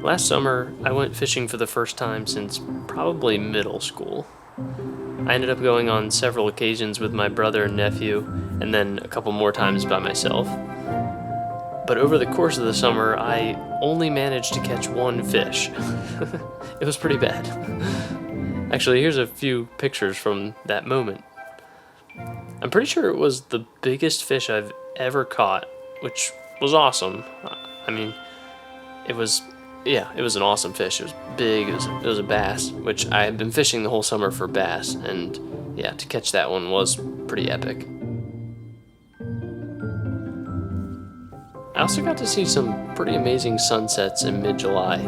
Last summer, I went fishing for the first time since probably middle school. I ended up going on several occasions with my brother and nephew, and then a couple more times by myself. But over the course of the summer, I only managed to catch one fish. It was pretty bad. Actually, here's a few pictures from that moment. I'm pretty sure it was the biggest fish I've ever caught, which was awesome. I mean, it was an awesome fish. It was big, it was a bass, which I had been fishing the whole summer for bass, and yeah, to catch that one was pretty epic. I also got to see some pretty amazing sunsets in mid-July.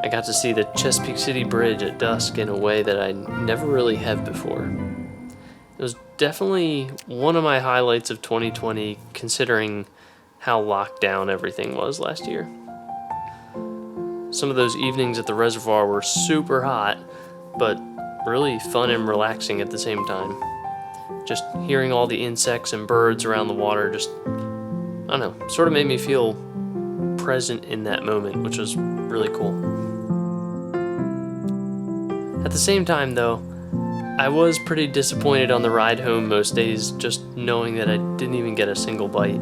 I got to see the Chesapeake City Bridge at dusk in a way that I never really have before. It was definitely one of my highlights of 2020, considering how locked down everything was last year. Some of those evenings at the reservoir were super hot, but really fun and relaxing at the same time. Just hearing all the insects and birds around the water just, I don't know, sort of made me feel present in that moment, which was really cool. At the same time, though, I was pretty disappointed on the ride home most days, just knowing that I didn't even get a single bite.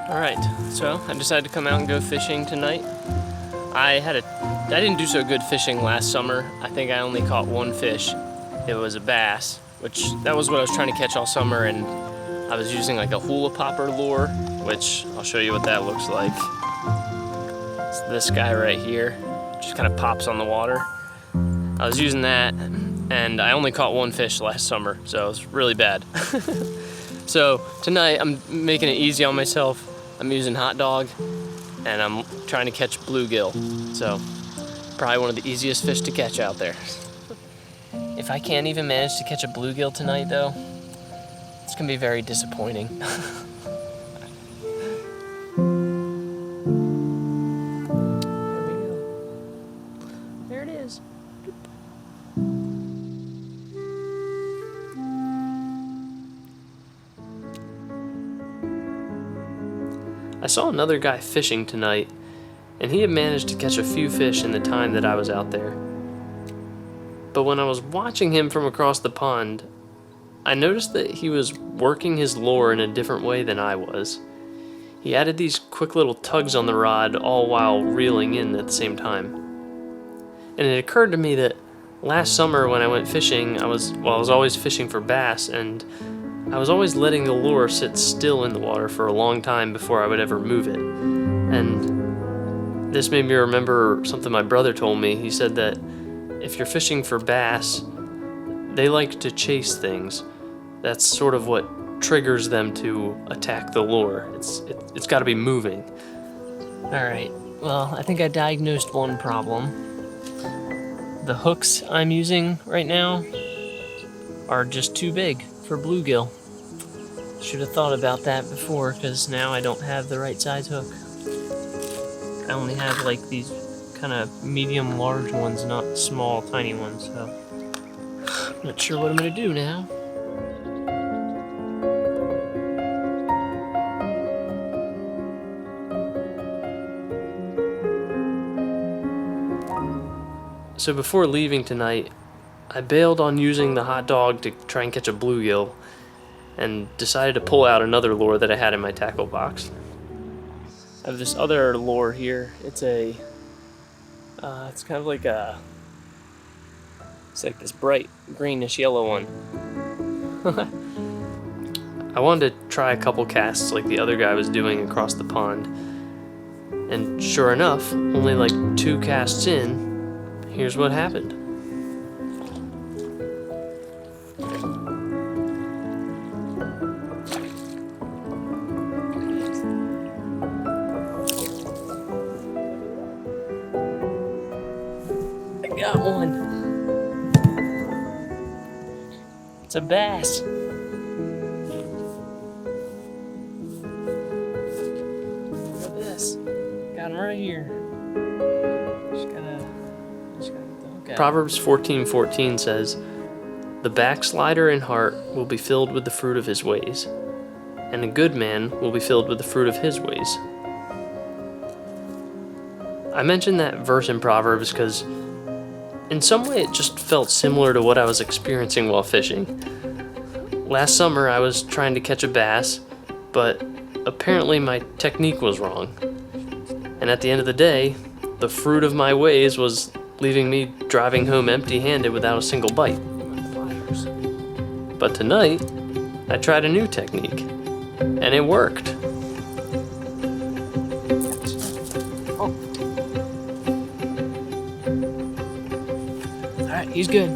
Alright, so I decided to come out and go fishing tonight. I didn't do so good fishing last summer. I think I only caught one fish. It was a bass, which that was what I was trying to catch all summer, and I was using like a hula popper lure, which I'll show you what that looks like. It's this guy right here, just kind of pops on the water. I was using that, and I only caught one fish last summer, so it was really bad. So tonight I'm making it easy on myself. I'm using hot dog, and I'm trying to catch bluegill. So probably one of the easiest fish to catch out there. If I can't even manage to catch a bluegill tonight, though, it's gonna be very disappointing. There we go. There it is. I saw another guy fishing tonight, and he had managed to catch a few fish in the time that I was out there. But when I was watching him from across the pond, I noticed that he was working his lure in a different way than I was. He added these quick little tugs on the rod, all while reeling in at the same time. And it occurred to me that last summer when I went fishing, I was always fishing for bass, and I was always letting the lure sit still in the water for a long time before I would ever move it. And this made me remember something my brother told me. He said that if you're fishing for bass, they like to chase things. That's sort of what triggers them to attack the lure. It's got to be moving. All right, well, I think I diagnosed one problem. The hooks I'm using right now are just too big for bluegill. Should have thought about that before, because now I don't have the right size hook. I only have like these kind of medium large ones, not small tiny ones, so I'm not sure what I'm gonna do now. So before leaving tonight, I bailed on using the hot dog to try and catch a bluegill, and decided to pull out another lure that I had in my tackle box. I have this other lure here. It's kind of like it's like this bright greenish yellow one. I wanted to try a couple casts like the other guy was doing across the pond. And sure enough, only like 2 casts in, here's what happened. Got one. It's a bass. Look at this. Proverbs 14:14 says, "The backslider in heart will be filled with the fruit of his ways, and a good man will be filled with the fruit of his ways." I mentioned that verse in Proverbs because in some way it just felt similar to what I was experiencing while fishing. Last summer I was trying to catch a bass, but apparently my technique was wrong. And at the end of the day, the fruit of my ways was leaving me driving home empty-handed without a single bite. But tonight, I tried a new technique, and it worked. Alright, he's good.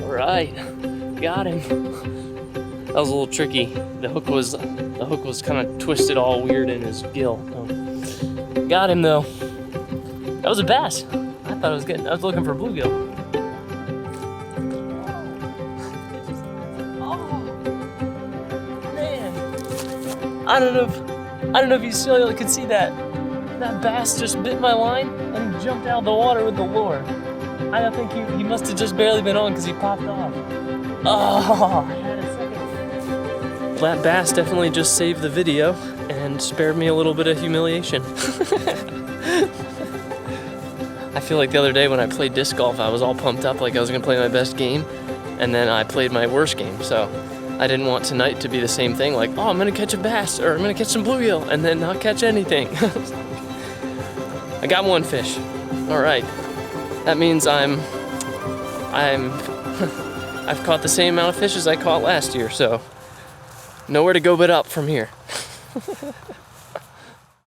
Alright, got him. That was a little tricky. The hook was kind of twisted all weird in his gill. Got him though. That was a bass. I thought it was good. I was looking for bluegill. Oh man! I don't know if you could see that. That bass just bit my line and he jumped out of the water with the lure. I don't think he must have just barely been on because he popped off. Oh, I had a second. That bass definitely just saved the video and spared me a little bit of humiliation. I feel like the other day when I played disc golf, I was all pumped up like I was gonna play my best game, and then I played my worst game. So I didn't want tonight to be the same thing, like, oh, I'm gonna catch a bass or I'm gonna catch some bluegill and then not catch anything. I got one fish. All right. That means I've caught the same amount of fish as I caught last year, so nowhere to go but up from here.